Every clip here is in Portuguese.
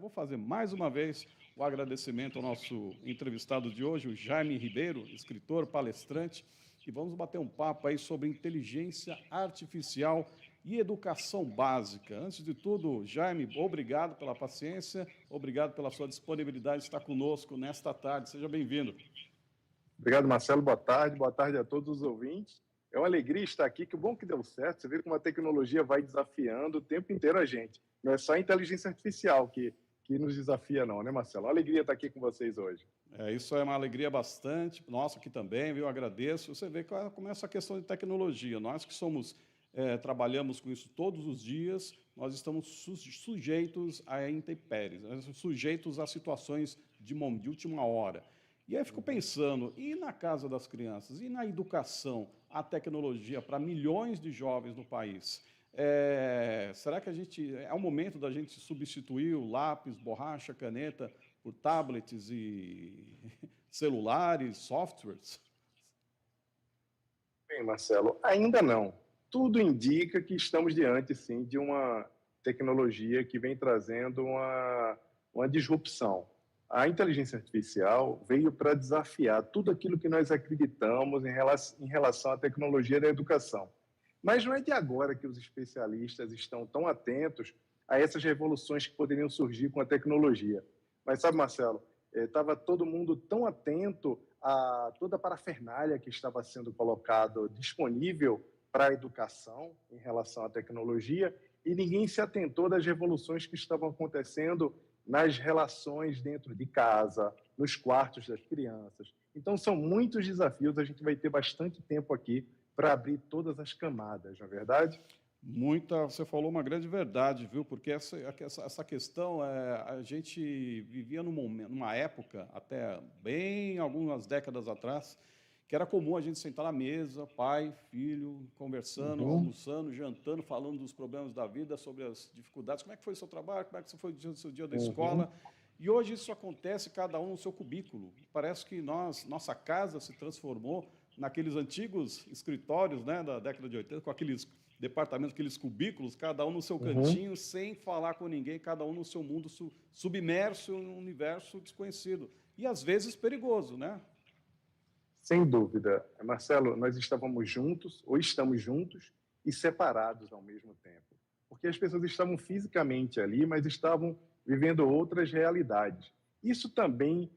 Vou fazer mais uma vez o agradecimento ao nosso entrevistado de hoje, o Jaime Ribeiro, escritor, palestrante, e vamos bater um papo aí sobre inteligência artificial e educação básica. Antes de tudo, Jaime, obrigado pela paciência, obrigado pela sua disponibilidade de estar conosco nesta tarde. Seja bem-vindo. Obrigado, Marcelo. Boa tarde a todos os ouvintes. É uma alegria estar aqui, que bom que deu certo. Você vê como a tecnologia vai desafiando o tempo inteiro a gente. Não é só a inteligência artificial que nos desafia, não, né, Marcelo? Uma alegria estar aqui com vocês hoje. Isso é uma alegria bastante. Nossa, aqui também, viu? Agradeço. Você vê como é essa questão de tecnologia. Nós que trabalhamos com isso todos os dias, nós estamos sujeitos a intempéries, sujeitos a situações de última hora. E aí eu fico pensando, e na casa das crianças, e na educação, a tecnologia para milhões de jovens no país? Será que é o momento da gente substituir o lápis, borracha, caneta por tablets e celulares, softwares? Bem, Marcelo, ainda não. Tudo indica que estamos diante, sim, de uma tecnologia que vem trazendo uma disrupção. A inteligência artificial veio para desafiar tudo aquilo que nós acreditamos em relação à tecnologia da educação. Mas não é de agora que os especialistas estão tão atentos a essas revoluções que poderiam surgir com a tecnologia. Mas sabe, Marcelo, estava todo mundo tão atento a toda a parafernália que estava sendo colocado disponível para a educação em relação à tecnologia e ninguém se atentou das revoluções que estavam acontecendo nas relações dentro de casa, nos quartos das crianças. Então, são muitos desafios, a gente vai ter bastante tempo aqui para abrir todas as camadas, não é verdade? Você falou uma grande verdade, viu? Porque essa questão, a gente vivia numa época, até bem algumas décadas atrás, que era comum a gente sentar na mesa, pai, filho, conversando, almoçando, jantando, falando dos problemas da vida, sobre as dificuldades. Como é que foi o seu trabalho? Como é que foi o seu dia da escola? E hoje isso acontece cada um no seu cubículo. Parece que nossa casa se transformou naqueles antigos escritórios, né, da década de 80, com aqueles departamentos, aqueles cubículos, cada um no seu cantinho, sem falar com ninguém, cada um no seu mundo, submerso em um universo desconhecido. E, às vezes, perigoso, né? Sem dúvida. Marcelo, nós estávamos juntos, ou estamos juntos, e separados ao mesmo tempo. Porque as pessoas estavam fisicamente ali, mas estavam vivendo outras realidades. Isso também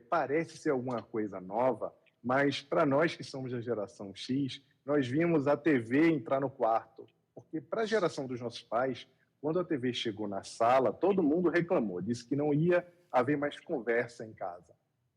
parece ser alguma coisa nova, mas para nós que somos da geração X, nós vimos a TV entrar no quarto. Porque para a geração dos nossos pais, quando a TV chegou na sala, todo mundo reclamou, disse que não ia haver mais conversa em casa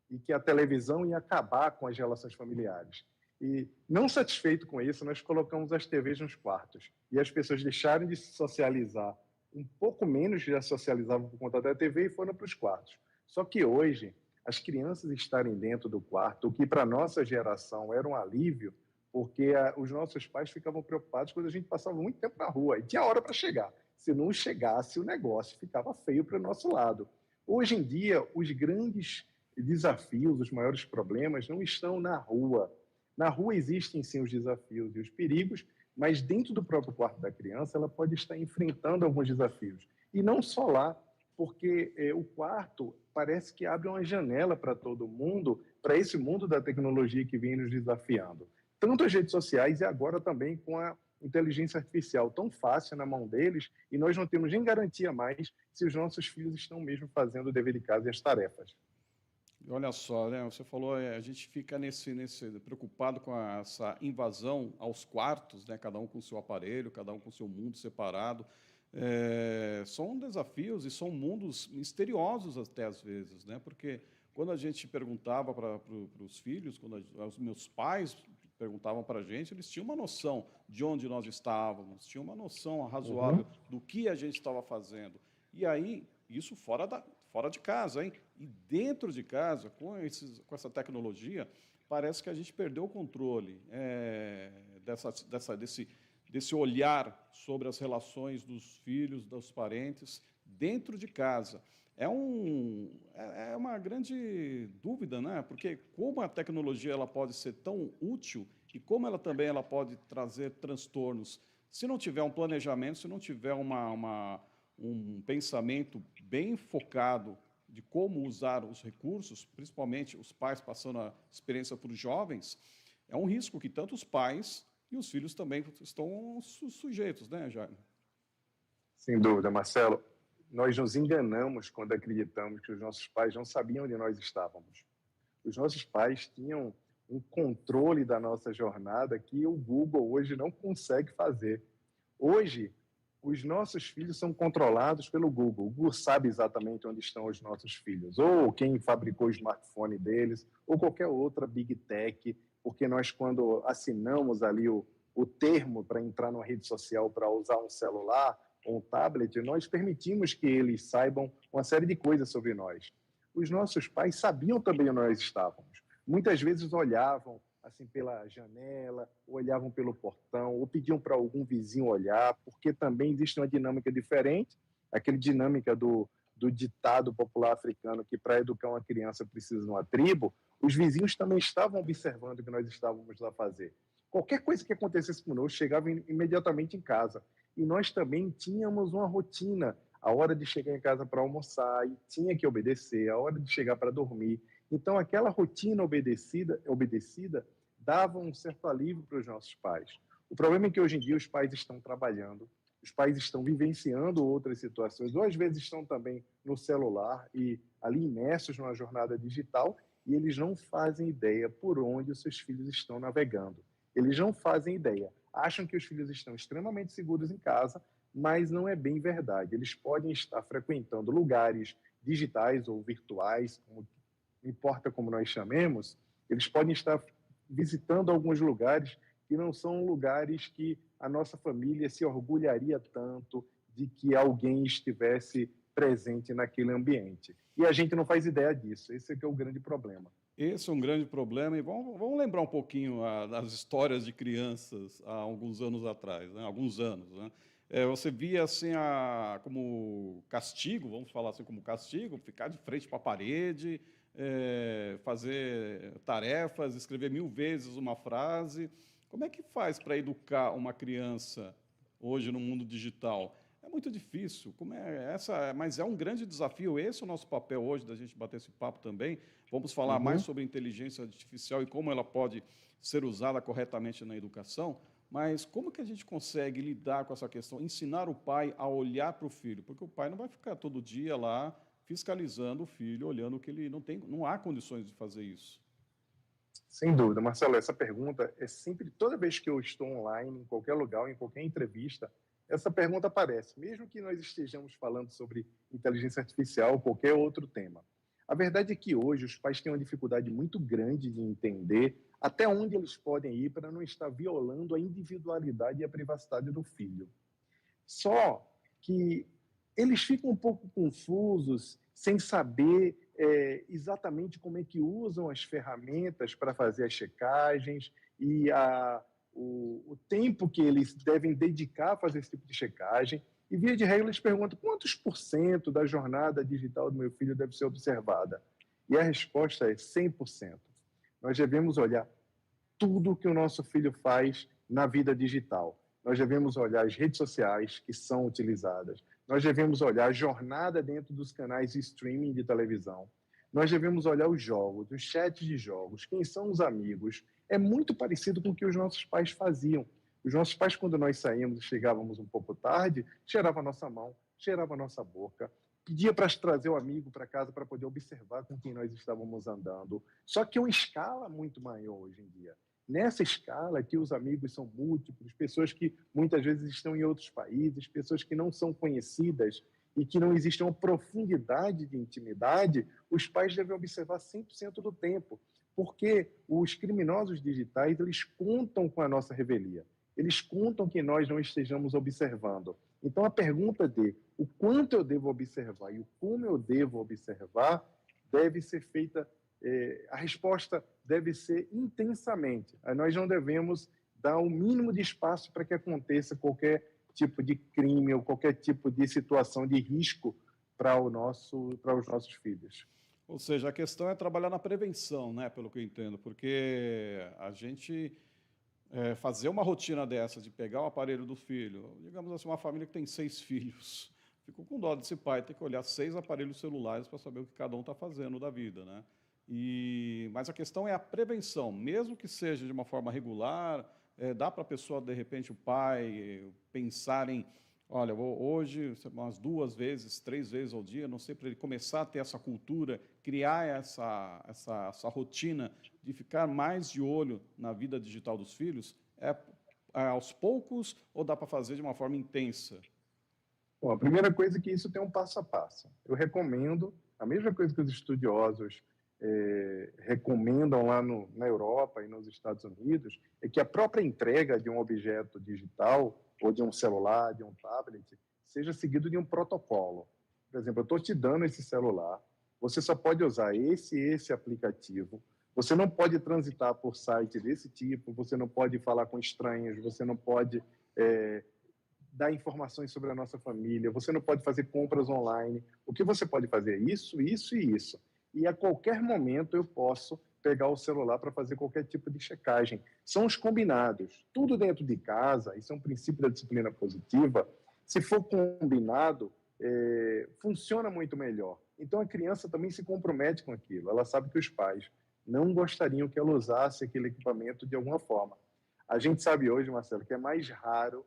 e que a televisão ia acabar com as relações familiares. E, não satisfeito com isso, nós colocamos as TVs nos quartos. E as pessoas deixaram de se socializar, um pouco menos já socializavam por conta da TV e foram para os quartos. Só que hoje, as crianças estarem dentro do quarto, o que para a nossa geração era um alívio, porque os nossos pais ficavam preocupados quando a gente passava muito tempo na rua e tinha hora para chegar. Se não chegasse, o negócio ficava feio para o nosso lado. Hoje em dia, os grandes desafios, os maiores problemas não estão na rua. Na rua existem sim os desafios e os perigos, mas dentro do próprio quarto da criança ela pode estar enfrentando alguns desafios. E não só lá, porque o quarto parece que abre uma janela para todo mundo, para esse mundo da tecnologia que vem nos desafiando. Tanto as redes sociais e agora também com a inteligência artificial tão fácil na mão deles, e nós não temos nem garantia mais se os nossos filhos estão mesmo fazendo o dever de casa e as tarefas. Olha só, né? Você falou, a gente fica preocupado com essa invasão aos quartos, né? Cada um com o seu aparelho, cada um com o seu mundo separado. São desafios e são mundos misteriosos até às vezes, né? Porque quando a gente perguntava para os filhos, quando os meus pais perguntavam para a gente, eles tinham uma noção de onde nós estávamos, tinham uma noção razoável do que a gente estava fazendo. E aí, isso fora de casa, hein? E dentro de casa, com essa tecnologia, parece que a gente perdeu o controle desse olhar sobre as relações dos filhos, dos parentes, dentro de casa. É uma grande dúvida, né? Porque como a tecnologia ela pode ser tão útil e como ela também pode trazer transtornos, se não tiver um planejamento, se não tiver um pensamento bem focado de como usar os recursos, principalmente os pais passando a experiência para os jovens, é um risco que tanto os pais e os filhos também estão sujeitos, né, Jaime? Sem dúvida, Marcelo. Nós nos enganamos quando acreditamos que os nossos pais não sabiam onde nós estávamos. Os nossos pais tinham um controle da nossa jornada que o Google hoje não consegue fazer. Hoje, os nossos filhos são controlados pelo Google. O Google sabe exatamente onde estão os nossos filhos, ou quem fabricou o smartphone deles, ou qualquer outra big tech, porque nós, quando assinamos ali o termo para entrar numa rede social, para usar um celular ou um tablet, nós permitimos que eles saibam uma série de coisas sobre nós. Os nossos pais sabiam também onde nós estávamos. Muitas vezes olhavam assim pela janela, olhavam pelo portão, ou pediam para algum vizinho olhar, porque também existe uma dinâmica diferente, aquela dinâmica do ditado popular africano que para educar uma criança precisa de uma tribo. Os vizinhos também estavam observando o que nós estávamos lá fazer. Qualquer coisa que acontecesse conosco chegava imediatamente em casa. E nós também tínhamos uma rotina, a hora de chegar em casa para almoçar, e tinha que obedecer, a hora de chegar para dormir. Então, aquela rotina obedecida dava um certo alívio para os nossos pais. O problema é que hoje em dia os pais estão trabalhando, os pais estão vivenciando outras situações, ou às vezes estão também no celular e ali imersos numa jornada digital, e eles não fazem ideia por onde os seus filhos estão navegando. Eles não fazem ideia. Acham que os filhos estão extremamente seguros em casa, mas não é bem verdade. Eles podem estar frequentando lugares digitais ou virtuais, não importa como nós chamemos, eles podem estar visitando alguns lugares que não são lugares que a nossa família se orgulharia tanto de que alguém estivesse presente naquele ambiente. E a gente não faz ideia disso. Esse é que é o grande problema. Esse é um grande problema, e vamos lembrar um pouquinho das histórias de crianças há alguns anos atrás, né? Alguns anos, né? Você via assim como castigo, vamos falar assim como castigo, ficar de frente para a parede, fazer tarefas, escrever 1000 vezes uma frase. Como é que faz para educar uma criança hoje no mundo digital? É muito difícil, mas é um grande desafio. Esse é o nosso papel hoje, da gente bater esse papo também. Vamos falar mais sobre inteligência artificial e como ela pode ser usada corretamente na educação, mas como que a gente consegue lidar com essa questão, ensinar o pai a olhar para o filho? Porque o pai não vai ficar todo dia lá fiscalizando o filho, olhando que ele não há condições de fazer isso. Sem dúvida, Marcelo, essa pergunta é sempre, toda vez que eu estou online, em qualquer lugar, em qualquer entrevista, essa pergunta aparece, mesmo que nós estejamos falando sobre inteligência artificial ou qualquer outro tema. A verdade é que hoje os pais têm uma dificuldade muito grande de entender até onde eles podem ir para não estar violando a individualidade e a privacidade do filho. Só que eles ficam um pouco confusos, sem saber exatamente como é que usam as ferramentas para fazer as checagens e o tempo que eles devem dedicar a fazer esse tipo de checagem. E, via de regra, eles perguntam quantos % da jornada digital do meu filho deve ser observada. E a resposta é 100%. Nós devemos olhar tudo que o nosso filho faz na vida digital. Nós devemos olhar as redes sociais que são utilizadas. Nós devemos olhar a jornada dentro dos canais de streaming de televisão. Nós devemos olhar os jogos, os chats de jogos, quem são os amigos. É muito parecido com o que os nossos pais faziam. Os nossos pais, quando nós saímos e chegávamos um pouco tarde, cheirava a nossa mão, cheirava a nossa boca, pedia para trazer o amigo para casa para poder observar com quem nós estávamos andando. Só que é uma escala muito maior hoje em dia. Nessa escala que os amigos são múltiplos, pessoas que muitas vezes estão em outros países, pessoas que não são conhecidas e que não existe uma profundidade de intimidade, os pais devem observar 100% do tempo, porque os criminosos digitais, eles contam com a nossa revelia, eles contam que nós não estejamos observando. Então, a pergunta de o quanto eu devo observar e o como eu devo observar deve ser feita, a resposta deve ser intensamente. Nós não devemos dar o mínimo de espaço para que aconteça qualquer tipo de crime ou qualquer tipo de situação de risco para os nossos filhos. Ou seja, a questão é trabalhar na prevenção, né, pelo que eu entendo, porque a gente fazer uma rotina dessa, de pegar o aparelho do filho, digamos assim, uma família que tem 6 filhos, fico com dó desse pai ter que olhar 6 aparelhos celulares para saber o que cada um está fazendo da vida, né? Mas a questão é a prevenção, mesmo que seja de uma forma regular, dá para a pessoa, de repente, o pai, pensar em, olha, vou hoje umas 2 vezes, 3 vezes ao dia, não sei, para ele começar a ter essa cultura, criar essa rotina de ficar mais de olho na vida digital dos filhos, aos poucos ou dá para fazer de uma forma intensa? Bom, a primeira coisa é que isso tem um passo a passo. Eu recomendo, a mesma coisa que os estudiosos recomendam lá na Europa e nos Estados Unidos, é que a própria entrega de um objeto digital, ou de um celular, de um tablet, seja seguido de um protocolo. Por exemplo, eu estou te dando esse celular, você só pode usar esse aplicativo, você não pode transitar por site desse tipo, você não pode falar com estranhos, você não pode dar informações sobre a nossa família, você não pode fazer compras online. O que você pode fazer é isso, isso e isso. E a qualquer momento eu posso pegar o celular para fazer qualquer tipo de checagem. São os combinados. Tudo dentro de casa, isso é um princípio da disciplina positiva, se for combinado, funciona muito melhor. Então a criança também se compromete com aquilo. Ela sabe que os pais não gostariam que ela usasse aquele equipamento de alguma forma. A gente sabe hoje, Marcelo, que é mais raro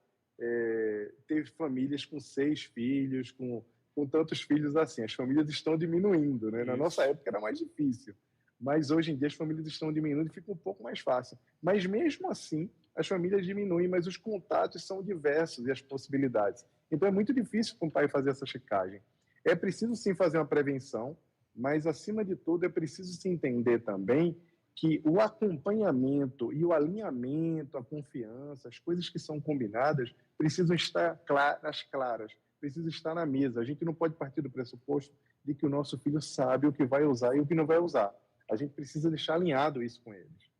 ter famílias com 6 filhos, com tantos filhos assim. As famílias estão diminuindo, né? Na nossa época era mais difícil, mas hoje em dia as famílias estão diminuindo e fica um pouco mais fácil. Mas mesmo assim, as famílias diminuem, mas os contatos são diversos e as possibilidades. Então é muito difícil para o pai fazer essa checagem. É preciso sim fazer uma prevenção, mas acima de tudo é preciso se entender também que o acompanhamento e o alinhamento, a confiança, as coisas que são combinadas precisam estar claras, precisam estar na mesa. A gente não pode partir do pressuposto de que o nosso filho sabe o que vai usar e o que não vai usar. A gente precisa deixar alinhado isso com eles.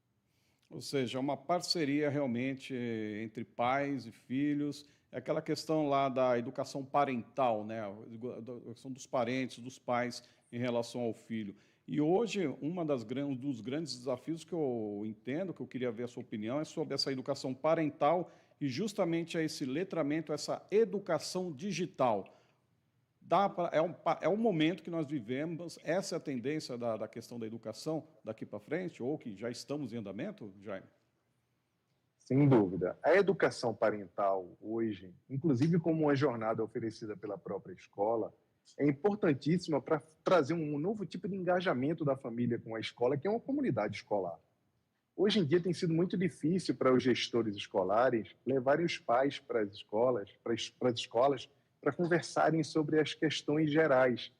Ou seja, uma parceria realmente entre pais e filhos, é aquela questão lá da educação parental, né? A educação dos parentes, dos pais em relação ao filho. E hoje, um dos grandes desafios que eu entendo, que eu queria ver a sua opinião, é sobre essa educação parental e justamente esse letramento, essa educação digital. É um momento que nós vivemos, essa é a tendência da questão da educação daqui para frente, ou que já estamos em andamento, Jaime? Sem dúvida. A educação parental hoje, inclusive como uma jornada oferecida pela própria escola, é importantíssima para trazer um novo tipo de engajamento da família com a escola, que é uma comunidade escolar. Hoje em dia tem sido muito difícil para os gestores escolares levarem os pais para as escolas, para conversarem sobre as questões gerais,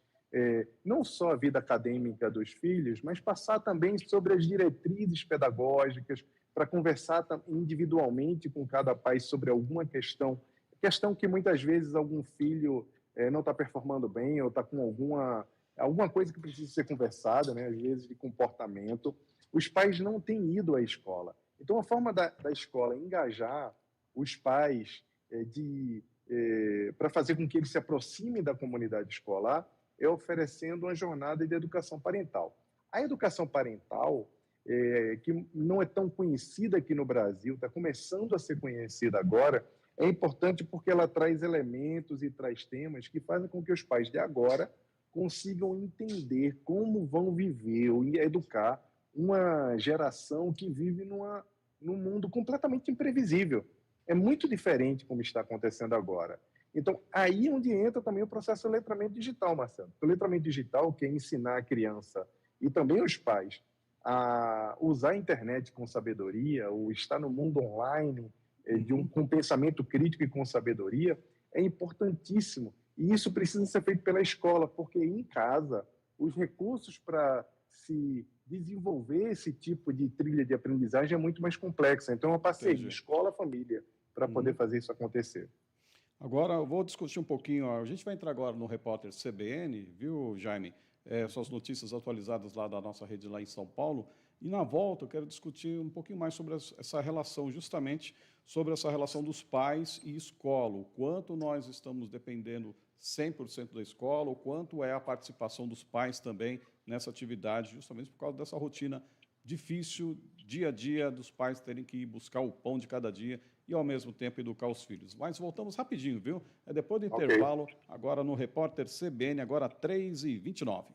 não só a vida acadêmica dos filhos, mas passar também sobre as diretrizes pedagógicas, para conversar individualmente com cada pai sobre alguma questão que muitas vezes algum filho não está performando bem ou está com alguma coisa que precisa ser conversada, né? Às vezes de comportamento. Os pais não têm ido à escola. Então, a forma da escola engajar os pais para fazer com que eles se aproximem da comunidade escolar é oferecendo uma jornada de educação parental. A educação parental, que não é tão conhecida aqui no Brasil, está começando a ser conhecida agora, é importante porque ela traz elementos e traz temas que fazem com que os pais de agora consigam entender como vão viver ou educar uma geração que vive num mundo completamente imprevisível. É muito diferente como está acontecendo agora. Então, aí é onde entra também o processo de letramento digital, Marcelo. O letramento digital, que é ensinar a criança e também os pais a usar a internet com sabedoria, ou estar no mundo online com pensamento crítico e com sabedoria, é importantíssimo. E isso precisa ser feito pela escola, porque em casa, os recursos para se desenvolver esse tipo de trilha de aprendizagem é muito mais complexa. Então, é uma parceria escola-família para poder fazer isso acontecer. Agora, eu vou discutir um pouquinho. A gente vai entrar agora no repórter CBN, viu, Jaime? Suas notícias atualizadas lá da nossa rede lá em São Paulo. E na volta eu quero discutir um pouquinho mais sobre essa relação, justamente sobre essa relação dos pais e escola, o quanto nós estamos dependendo 100% da escola, o quanto é a participação dos pais também nessa atividade, justamente por causa dessa rotina difícil, dia a dia, dos pais terem que ir buscar o pão de cada dia e, ao mesmo tempo, educar os filhos. Mas voltamos rapidinho, viu? É depois do Ok. intervalo, agora no Repórter CBN, agora 3h29.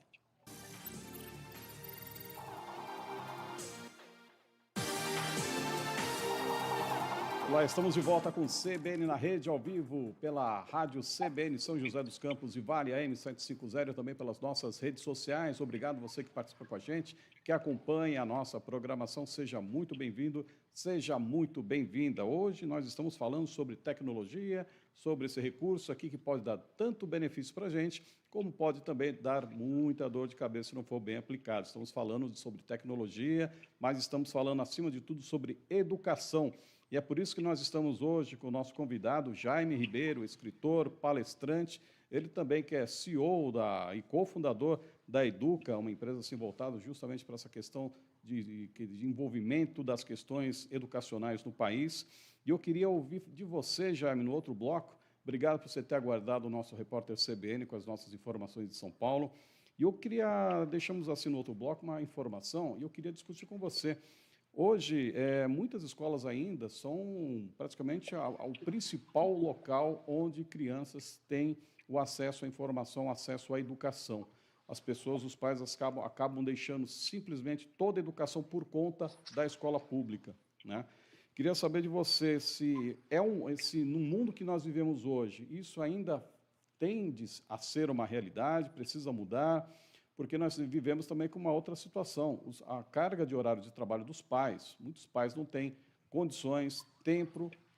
Olá, estamos de volta com CBN na rede, ao vivo, pela rádio CBN São José dos Campos e Vale AM 750, também pelas nossas redes sociais. Obrigado você que participa com a gente, que acompanha a nossa programação. Seja muito bem-vindo, seja muito bem-vinda. Hoje nós estamos falando sobre tecnologia, sobre esse recurso aqui que pode dar tanto benefício para a gente, como pode também dar muita dor de cabeça se não for bem aplicado. Estamos falando sobre tecnologia, mas estamos falando, acima de tudo, sobre educação. E é por isso que nós estamos hoje com o nosso convidado, Jaime Ribeiro, escritor, palestrante, ele também que é CEO e cofundador da Educa, uma empresa assim voltada justamente para essa questão de envolvimento das questões educacionais no país. E eu queria ouvir de você, Jaime, no outro bloco. Obrigado por você ter aguardado o nosso repórter CBN com as nossas informações de São Paulo. E eu queria, deixamos assim no outro bloco uma informação, e eu queria discutir com você. Hoje, muitas escolas ainda são praticamente o principal local onde crianças têm o acesso à informação, acesso à educação. As pessoas, os pais acabam deixando simplesmente toda a educação por conta da escola pública, né? Queria saber de você se no mundo que nós vivemos hoje, isso ainda tende a ser uma realidade, precisa mudar, porque nós vivemos também com uma outra situação. A carga de horário de trabalho dos pais, muitos pais não têm condições,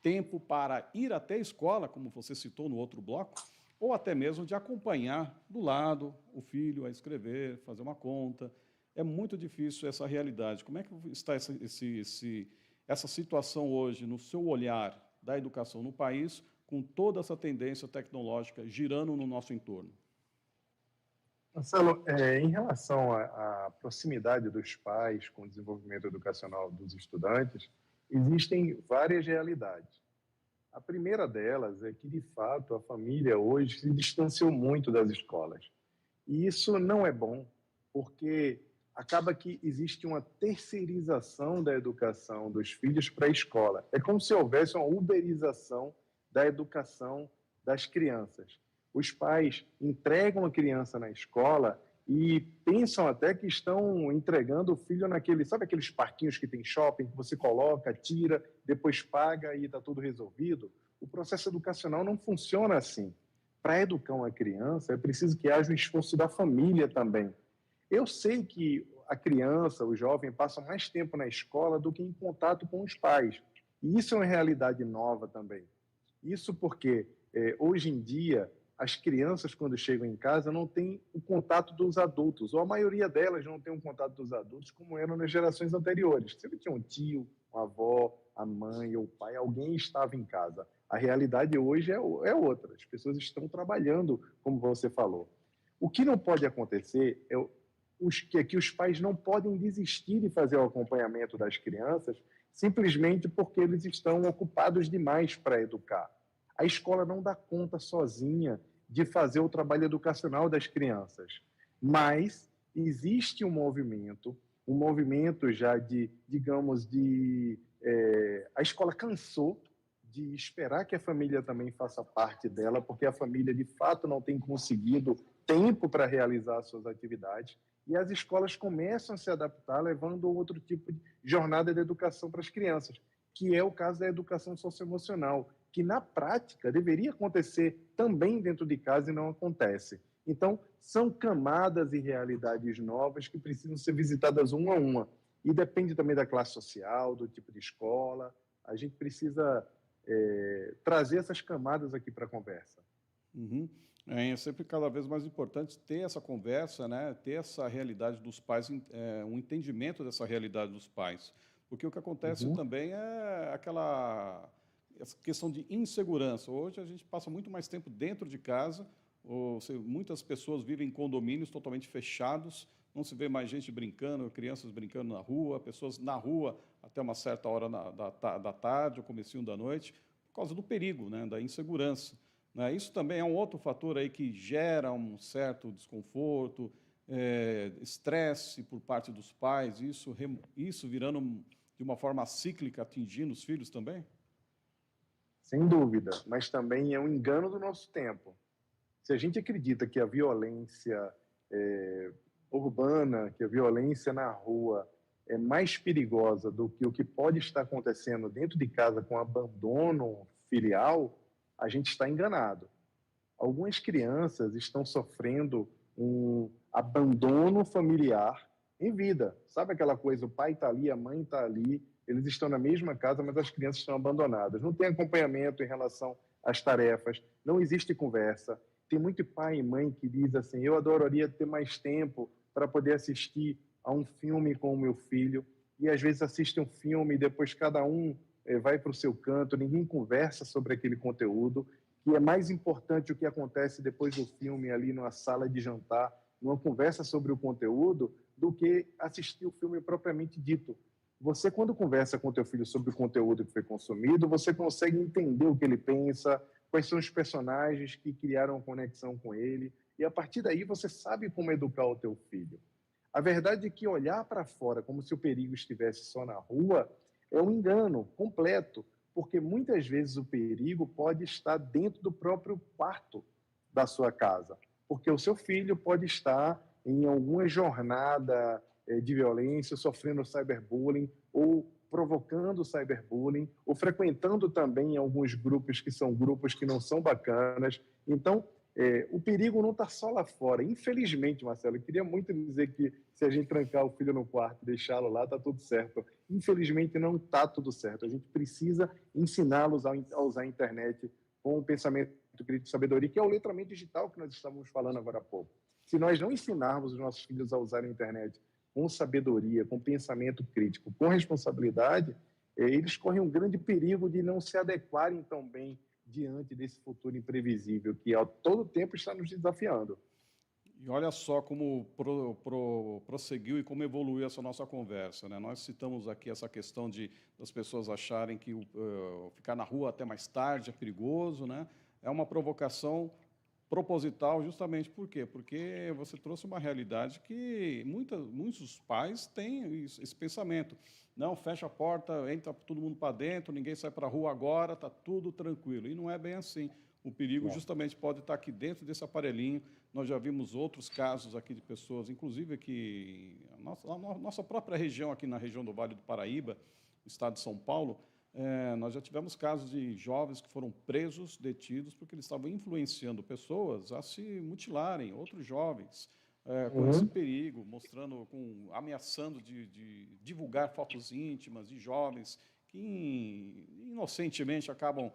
tempo para ir até a escola, como você citou no outro bloco, ou até mesmo de acompanhar do lado o filho a escrever, fazer uma conta. É muito difícil essa realidade. Como é que está essa situação hoje, no seu olhar da educação no país, com toda essa tendência tecnológica girando no nosso entorno? Marcelo, em relação à proximidade dos pais com o desenvolvimento educacional dos estudantes, existem várias realidades. A primeira delas é que, de fato, a família hoje se distanciou muito das escolas. E isso não é bom, porque acaba que existe uma terceirização da educação dos filhos para a escola. É como se houvesse uma uberização da educação das crianças. Os pais entregam a criança na escola e pensam até que estão entregando o filho sabe aqueles parquinhos que tem shopping, que você coloca, tira, depois paga e está tudo resolvido? O processo educacional não funciona assim. Para educar uma criança, é preciso que haja um esforço da família também. Eu sei que a criança, o jovem, passa mais tempo na escola do que em contato com os pais. E isso é uma realidade nova também. Isso porque, hoje em dia, as crianças, quando chegam em casa, não têm o contato dos adultos, ou a maioria delas não tem um contato dos adultos como eram nas gerações anteriores. Sempre tinha um tio, uma avó, a mãe ou o pai, alguém estava em casa. A realidade hoje é outra. As pessoas estão trabalhando, como você falou. O que não pode acontecer é que os pais não podem desistir de fazer o acompanhamento das crianças simplesmente porque eles estão ocupados demais para educar. A escola não dá conta sozinha de fazer o trabalho educacional das crianças, mas existe um movimento já a escola cansou de esperar que a família também faça parte dela, porque a família, de fato, não tem conseguido tempo para realizar as suas atividades, e as escolas começam a se adaptar, levando outro tipo de jornada de educação para as crianças, que é o caso da educação socioemocional, que, na prática, deveria acontecer também dentro de casa e não acontece. Então, são camadas e realidades novas que precisam ser visitadas uma a uma. E depende também da classe social, do tipo de escola. A gente precisa trazer essas camadas aqui para a conversa. Uhum. É sempre cada vez mais importante ter essa conversa, né? Ter essa realidade dos pais, um entendimento dessa realidade dos pais. Porque o que acontece também é essa questão de insegurança. Hoje a gente passa muito mais tempo dentro de casa, muitas pessoas vivem em condomínios totalmente fechados, não se vê mais gente brincando, crianças brincando na rua, pessoas na rua até uma certa hora da tarde ou comecinho da noite, por causa do perigo, né? Da insegurança. Né? Isso também é um outro fator aí que gera um certo desconforto, estresse por parte dos pais, isso virando de uma forma cíclica, atingindo os filhos também? Sem dúvida, mas também é um engano do nosso tempo. Se a gente acredita que a violência urbana, que a violência na rua é mais perigosa do que o que pode estar acontecendo dentro de casa com abandono filial, a gente está enganado. Algumas crianças estão sofrendo um abandono familiar em vida. Sabe aquela coisa, o pai está ali, a mãe está ali, eles estão na mesma casa, mas as crianças estão abandonadas. Não tem acompanhamento em relação às tarefas, não existe conversa. Tem muito pai e mãe que diz assim, eu adoraria ter mais tempo para poder assistir a um filme com o meu filho, e às vezes assiste um filme e depois cada um vai para o seu canto, ninguém conversa sobre aquele conteúdo, que é mais importante o que acontece depois do filme ali numa sala de jantar, numa conversa sobre o conteúdo, do que assistir o filme propriamente dito. Você, quando conversa com o teu filho sobre o conteúdo que foi consumido, você consegue entender o que ele pensa, quais são os personagens que criaram conexão com ele, e a partir daí você sabe como educar o teu filho. A verdade é que olhar para fora como se o perigo estivesse só na rua é um engano completo, porque muitas vezes o perigo pode estar dentro do próprio quarto da sua casa, porque o seu filho pode estar em alguma jornada de violência, sofrendo cyberbullying ou provocando cyberbullying, ou frequentando também alguns grupos que são grupos que não são bacanas. Então, o perigo não está só lá fora. Infelizmente, Marcelo, eu queria muito dizer que se a gente trancar o filho no quarto e deixá-lo lá, está tudo certo. Infelizmente, não está tudo certo. A gente precisa ensiná-los a usar a internet com o pensamento crítico e sabedoria, que é o letramento digital que nós estávamos falando agora há pouco. Se nós não ensinarmos os nossos filhos a usar a internet com sabedoria, com pensamento crítico, com responsabilidade, eles correm um grande perigo de não se adequarem tão bem diante desse futuro imprevisível que a todo tempo está nos desafiando. E olha só como prosseguiu e como evoluiu essa nossa conversa, né? Nós citamos aqui essa questão das pessoas acharem que ficar na rua até mais tarde é perigoso, né? É uma provocação proposital, justamente por quê? Porque você trouxe uma realidade que muitos pais têm esse pensamento. Não, fecha a porta, entra todo mundo para dentro, ninguém sai para a rua agora, está tudo tranquilo. E não é bem assim. O perigo justamente pode estar aqui dentro desse aparelhinho. Nós já vimos outros casos aqui de pessoas, inclusive aqui, a nossa própria região, aqui na região do Vale do Paraíba, estado de São Paulo, nós já tivemos casos de jovens que foram presos, detidos, porque eles estavam influenciando pessoas a se mutilarem, outros jovens, com esse perigo, mostrando, ameaçando de divulgar fotos íntimas de jovens que inocentemente acabam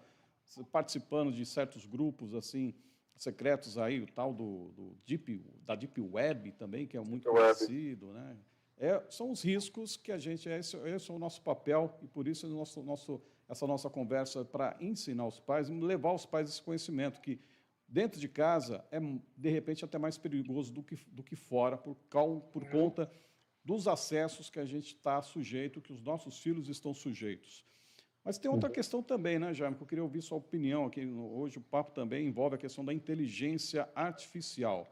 participando de certos grupos assim secretos aí, o tal da Deep Web também, que é muito conhecido, né? São os riscos que esse é o nosso papel, e por isso essa nossa conversa para ensinar os pais, levar os pais esse conhecimento, que dentro de casa é, de repente, até mais perigoso do que fora, por conta dos acessos que a gente está sujeito, que os nossos filhos estão sujeitos. Mas tem outra questão também, né, Jaime, que eu queria ouvir sua opinião aqui. Hoje o papo também envolve a questão da inteligência artificial.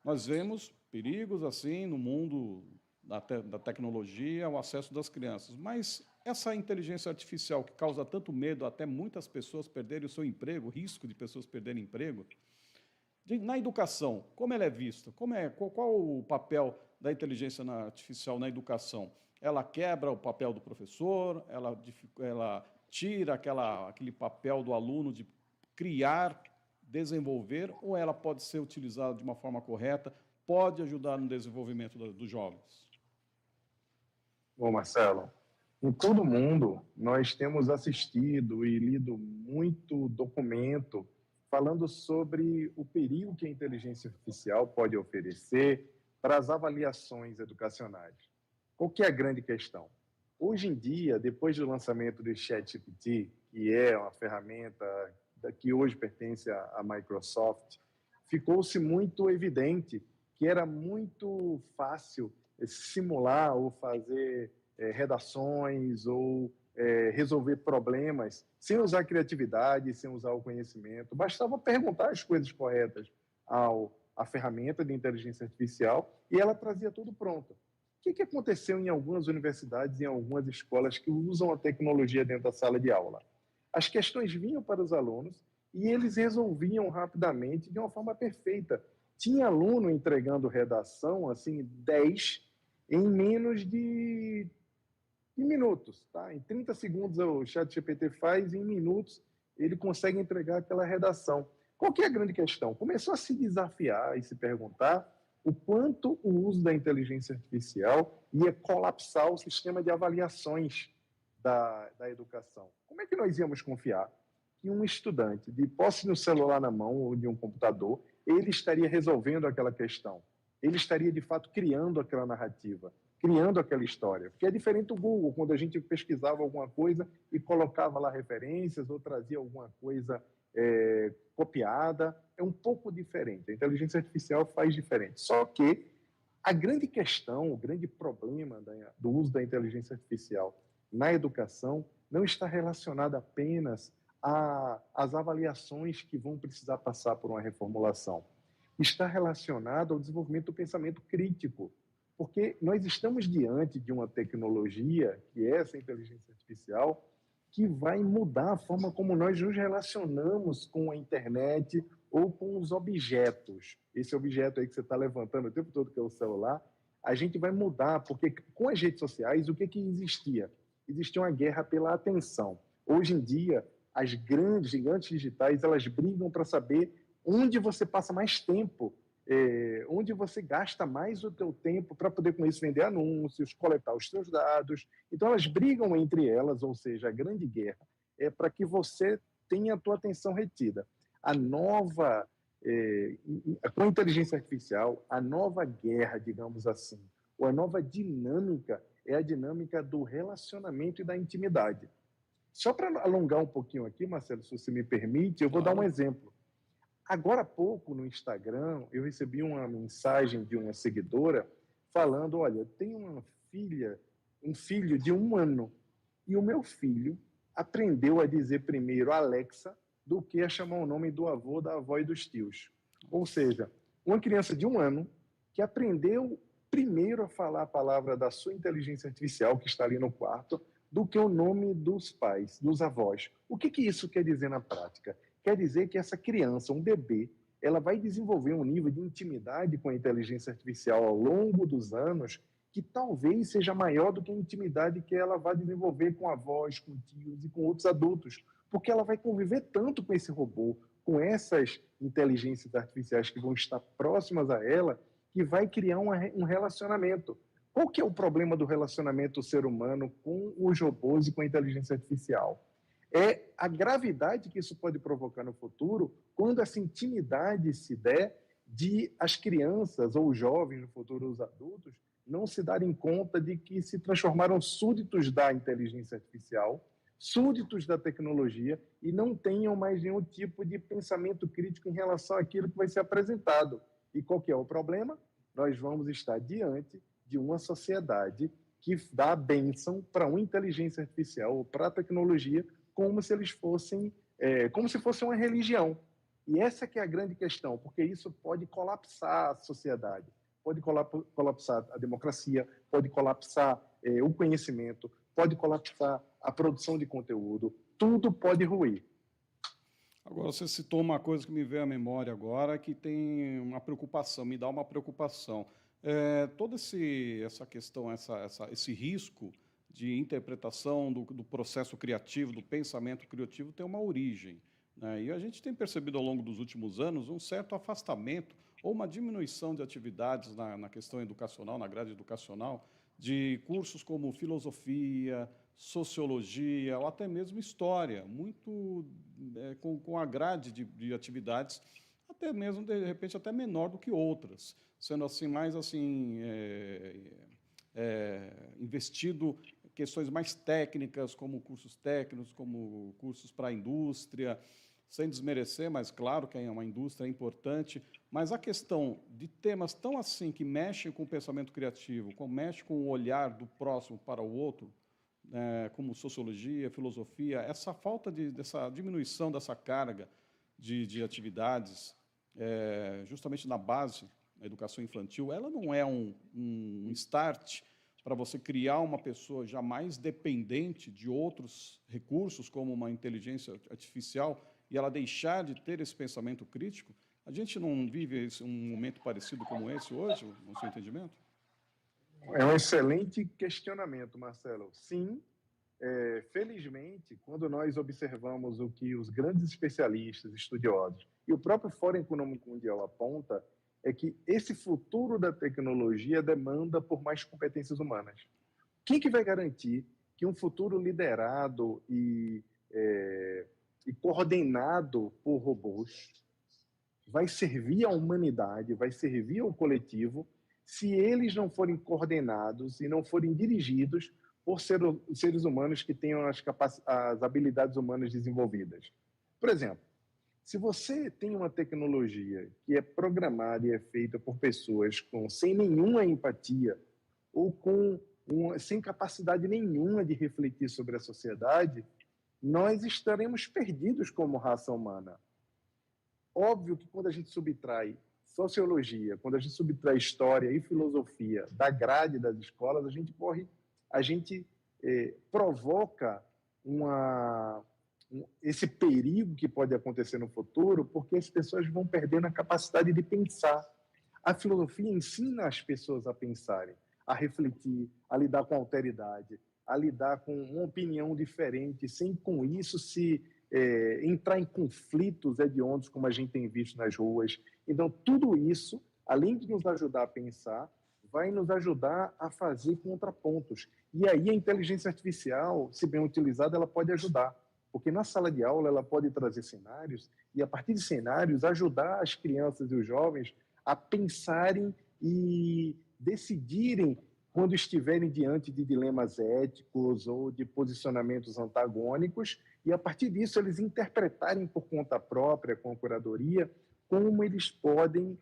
Nós vemos perigos assim no mundo da tecnologia, o acesso das crianças. Mas essa inteligência artificial que causa tanto medo, até muitas pessoas perderem o seu emprego, risco de pessoas perderem emprego, na educação, como ela é vista? Qual o papel da inteligência artificial na educação? Ela quebra o papel do professor, ela tira aquele papel do aluno de criar, desenvolver, ou ela pode ser utilizada de uma forma correta, pode ajudar no desenvolvimento dos jovens? Bom, Marcelo, em todo o mundo, nós temos assistido e lido muito documento falando sobre o perigo que a inteligência artificial pode oferecer para as avaliações educacionais. Qual que é a grande questão? Hoje em dia, depois do lançamento do ChatGPT, que é uma ferramenta que hoje pertence à Microsoft, ficou-se muito evidente que era muito fácil simular ou fazer redações ou resolver problemas sem usar criatividade, sem usar o conhecimento. Bastava perguntar as coisas corretas à ferramenta de inteligência artificial e ela trazia tudo pronto. O que aconteceu em algumas universidades e em algumas escolas que usam a tecnologia dentro da sala de aula? As questões vinham para os alunos e eles resolviam rapidamente de uma forma perfeita. Tinha aluno entregando redação, assim, 10 em menos de minutos, tá? Em 30 segundos o ChatGPT faz, em minutos ele consegue entregar aquela redação. Qual que é a grande questão? Começou a se desafiar e se perguntar o quanto o uso da inteligência artificial ia colapsar o sistema de avaliações da educação. Como é que nós íamos confiar que um estudante, de posse no celular na mão ou de um computador, ele estaria resolvendo aquela questão? Ele estaria, de fato, criando aquela narrativa, criando aquela história. Porque é diferente do Google, quando a gente pesquisava alguma coisa e colocava lá referências ou trazia alguma coisa copiada. É um pouco diferente. A inteligência artificial faz diferente. Só que a grande questão, o grande problema do uso da inteligência artificial na educação não está relacionado apenas às avaliações que vão precisar passar por uma reformulação. Está relacionado ao desenvolvimento do pensamento crítico, porque nós estamos diante de uma tecnologia, que é essa inteligência artificial, que vai mudar a forma como nós nos relacionamos com a internet ou com os objetos. Esse objeto aí que você está levantando o tempo todo, que é o celular, a gente vai mudar, porque com as redes sociais, o que existia? Existia uma guerra pela atenção. Hoje em dia, as grandes gigantes digitais, elas brigam para saber onde você passa mais tempo, onde você gasta mais o teu tempo para poder com isso vender anúncios, coletar os seus dados. Então elas brigam entre elas, ou seja, a grande guerra é para que você tenha a tua atenção retida. Com a inteligência artificial, a nova guerra, digamos assim, ou a nova dinâmica é a dinâmica do relacionamento e da intimidade. Só para alongar um pouquinho aqui, Marcelo, se você me permite, eu vou dar um exemplo. Agora há pouco, no Instagram, eu recebi uma mensagem de uma seguidora falando, olha, eu tenho um filho de 1 ano, e o meu filho aprendeu a dizer primeiro Alexa do que a chamar o nome do avô, da avó e dos tios. Ou seja, uma criança de 1 ano que aprendeu primeiro a falar a palavra da sua inteligência artificial, que está ali no quarto, do que o nome dos pais, dos avós. O que isso quer dizer na prática? Quer dizer que essa criança, um bebê, ela vai desenvolver um nível de intimidade com a inteligência artificial ao longo dos anos que talvez seja maior do que a intimidade que ela vai desenvolver com avós, com tios e com outros adultos, porque ela vai conviver tanto com esse robô, com essas inteligências artificiais que vão estar próximas a ela, que vai criar um relacionamento. Qual que é o problema do relacionamento do ser humano com os robôs e com a inteligência artificial? É a gravidade que isso pode provocar no futuro quando essa intimidade se der de as crianças ou os jovens, no futuro os adultos, não se darem conta de que se transformaram súditos da inteligência artificial, súditos da tecnologia e não tenham mais nenhum tipo de pensamento crítico em relação àquilo que vai ser apresentado. E qual que é o problema? Nós vamos estar diante de uma sociedade que dá a bênção para uma inteligência artificial ou para a tecnologia como se eles fossem, como se fosse uma religião. E essa que é a grande questão, porque isso pode colapsar a sociedade, pode colapsar a democracia, pode colapsar o conhecimento, pode colapsar a produção de conteúdo, tudo pode ruir. Agora, você citou uma coisa que me veio à memória agora, que tem uma preocupação, me dá uma preocupação. Toda essa questão, esse risco de interpretação do processo criativo, do pensamento criativo, tem uma origem, né? E a gente tem percebido ao longo dos últimos anos um certo afastamento ou uma diminuição de atividades na questão educacional, na grade educacional, de cursos como filosofia, sociologia ou até mesmo história, muito com a grade de atividades até mesmo, de repente, até menor do que outras, sendo assim mais assim investido em questões mais técnicas, como cursos técnicos, como cursos para a indústria, sem desmerecer, mas claro que uma indústria é importante, mas a questão de temas tão assim que mexem com o pensamento criativo, como mexe com o olhar do próximo para o outro, como sociologia, filosofia, essa falta dessa diminuição dessa carga de atividades, justamente na base, a educação infantil, ela não é um start para você criar uma pessoa já mais dependente de outros recursos, como uma inteligência artificial, e ela deixar de ter esse pensamento crítico? A gente não vive um momento parecido como esse hoje, no seu entendimento? É um excelente questionamento, Marcelo. Sim, felizmente, quando nós observamos o que os grandes especialistas, estudiosos e o próprio Fórum Econômico Mundial aponta, é que esse futuro da tecnologia demanda por mais competências humanas. Quem que vai garantir que um futuro liderado e coordenado por robôs vai servir à humanidade, vai servir ao coletivo, se eles não forem coordenados e não forem dirigidos por seres humanos que tenham as habilidades humanas desenvolvidas? Por exemplo, se você tem uma tecnologia que é programada e é feita por pessoas sem nenhuma empatia ou sem capacidade nenhuma de refletir sobre a sociedade, nós estaremos perdidos como raça humana. Óbvio que quando a gente subtrai sociologia, quando a gente subtrai história e filosofia da grade das escolas, a gente provoca esse perigo que pode acontecer no futuro, porque as pessoas vão perdendo a capacidade de pensar. A filosofia ensina as pessoas a pensarem, a refletir, a lidar com alteridade, a lidar com uma opinião diferente, sem com isso entrar em conflitos hediondos, como a gente tem visto nas ruas. Então, tudo isso, além de nos ajudar a pensar, vai nos ajudar a fazer contrapontos. E aí a inteligência artificial, se bem utilizada, ela pode ajudar. Porque na sala de aula ela pode trazer cenários e, a partir de cenários, ajudar as crianças e os jovens a pensarem e decidirem quando estiverem diante de dilemas éticos ou de posicionamentos antagônicos, e, a partir disso, eles interpretarem por conta própria, com a curadoria, como eles podem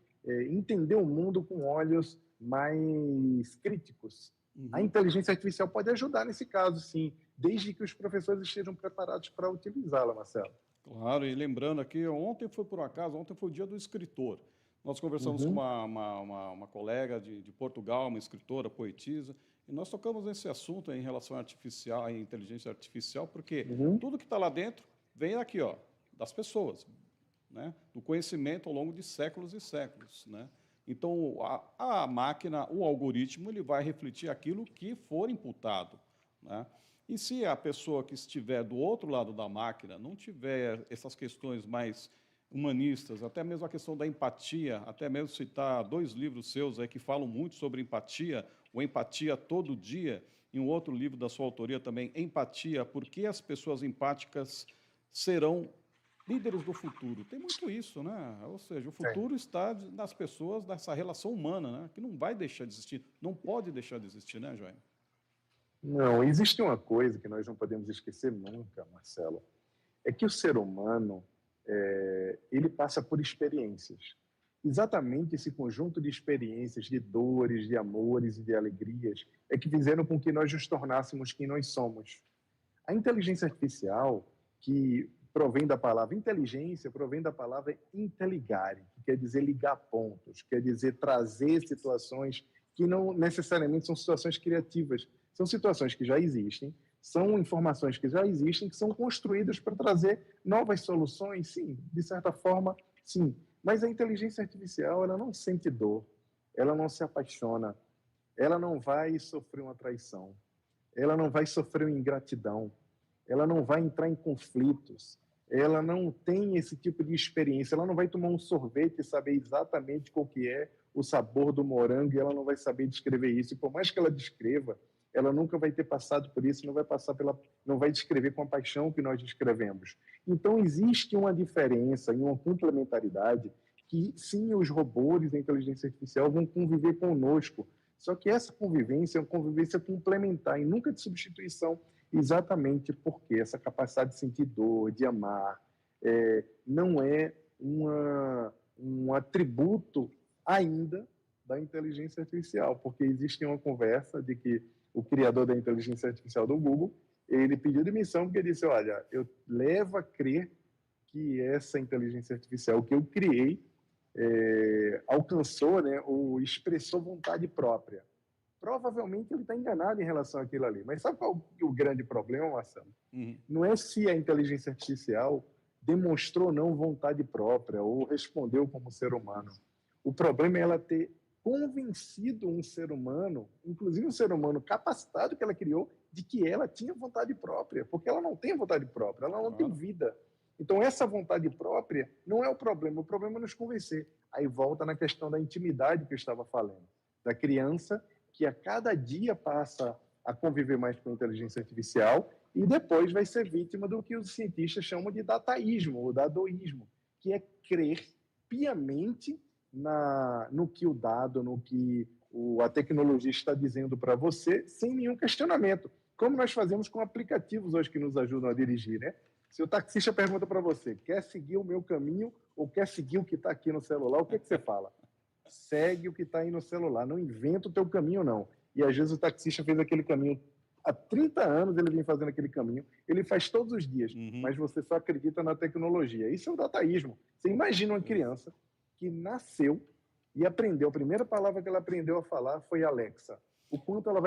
entender o mundo com olhos mais críticos. A inteligência artificial pode ajudar nesse caso, sim, desde que os professores estejam preparados para utilizá-la, Marcelo. Claro, e lembrando aqui, ontem foi o dia do escritor. Nós conversamos com uma colega de Portugal, uma escritora, poetisa, e nós tocamos nesse assunto em relação à inteligência artificial, porque tudo que está lá dentro vem aqui, ó, das pessoas, né? Do conhecimento ao longo de séculos e séculos, né? Então, a máquina, o algoritmo, ele vai refletir aquilo que for imputado, né? E se a pessoa que estiver do outro lado da máquina não tiver essas questões mais humanistas, até mesmo a questão da empatia, até mesmo citar 2 livros seus aí que falam muito sobre empatia, o Empatia Todo Dia, e um outro livro da sua autoria também, Empatia, por que as pessoas empáticas serão líderes do futuro. Tem muito isso, né? Ou seja, o futuro está nas pessoas, nessa relação humana, né? Que não vai deixar de existir, não pode deixar de existir, né, Jaime? Não, existe uma coisa que nós não podemos esquecer nunca, Marcelo, é que o ser humano ele passa por experiências. Exatamente esse conjunto de experiências, de dores, de amores e de alegrias, é que fizeram com que nós nos tornássemos quem nós somos. A inteligência artificial, que provém da palavra inteligência, provém da palavra intelligare, que quer dizer ligar pontos, quer dizer trazer situações que não necessariamente são situações criativas, são situações que já existem, são informações que já existem, que são construídas para trazer novas soluções, sim, de certa forma, sim. Mas a inteligência artificial, ela não sente dor, ela não se apaixona, ela não vai sofrer uma traição, ela não vai sofrer uma ingratidão, ela não vai entrar em conflitos, ela não tem esse tipo de experiência, ela não vai tomar um sorvete e saber exatamente qual que é o sabor do morango, e ela não vai saber descrever isso. E por mais que ela descreva, ela nunca vai ter passado por isso, não vai descrever com a paixão que nós descrevemos. Então, existe uma diferença e uma complementaridade que, sim, os robôs da inteligência artificial vão conviver conosco. Só que essa convivência é uma convivência complementar e nunca de substituição, exatamente porque essa capacidade de sentir dor, de amar, não é um atributo ainda da inteligência artificial, porque existe uma conversa de que o criador da inteligência artificial do Google, ele pediu demissão porque ele disse, olha, eu levo a crer que essa inteligência artificial que eu criei alcançou, né, ou expressou vontade própria. provavelmente ele está enganado em relação àquilo ali. Mas sabe qual é o grande problema, Marcelo? Uhum. Não é se a inteligência artificial demonstrou ou não vontade própria ou respondeu como ser humano. O problema é ela ter convencido um ser humano, inclusive um ser humano capacitado que ela criou, de que ela tinha vontade própria, porque ela não tem vontade própria, ela não tem vida. Então, essa vontade própria não é o problema é nos convencer. Aí volta na questão da intimidade que eu estava falando, da criança que a cada dia passa a conviver mais com a inteligência artificial e depois vai ser vítima do que os cientistas chamam de dataísmo ou dadoísmo, que é crer piamente no que o dado, no que a tecnologia está dizendo para você, sem nenhum questionamento. Como nós fazemos com aplicativos hoje que nos ajudam a dirigir, né? Se o taxista pergunta para você, quer seguir o meu caminho ou quer seguir o que está aqui no celular, o que você fala? Segue o que está aí no celular, não inventa o teu caminho, não. E às vezes o taxista fez aquele caminho, há 30 anos ele vem fazendo aquele caminho, ele faz todos os dias, mas você só acredita na tecnologia. Isso é o dataísmo. Você imagina uma criança que nasceu e aprendeu, a primeira palavra que ela aprendeu a falar foi Alexa. O quanto ela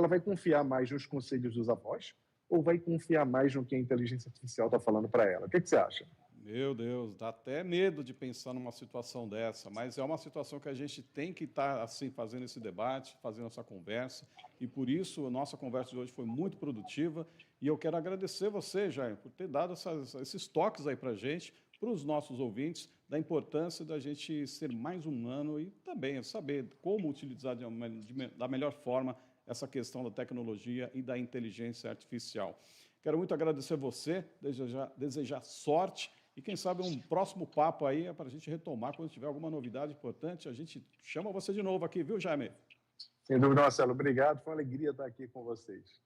vai confiar mais nos conselhos dos avós ou vai confiar mais no que a inteligência artificial está falando para ela? O que você acha? Meu Deus, dá até medo de pensar numa situação dessa, mas é uma situação que a gente tem que estar assim fazendo esse debate, fazendo essa conversa, e por isso a nossa conversa de hoje foi muito produtiva, e eu quero agradecer você, Jair, por ter dado esses toques aí para a gente, para os nossos ouvintes, da importância da gente ser mais humano e também saber como utilizar da melhor forma essa questão da tecnologia e da inteligência artificial. Quero muito agradecer você, desejar sorte e quem sabe um próximo papo aí é para a gente retomar quando tiver alguma novidade importante. A gente chama você de novo aqui, viu, Jaime? Sem dúvida, Marcelo. Obrigado. Foi uma alegria estar aqui com vocês.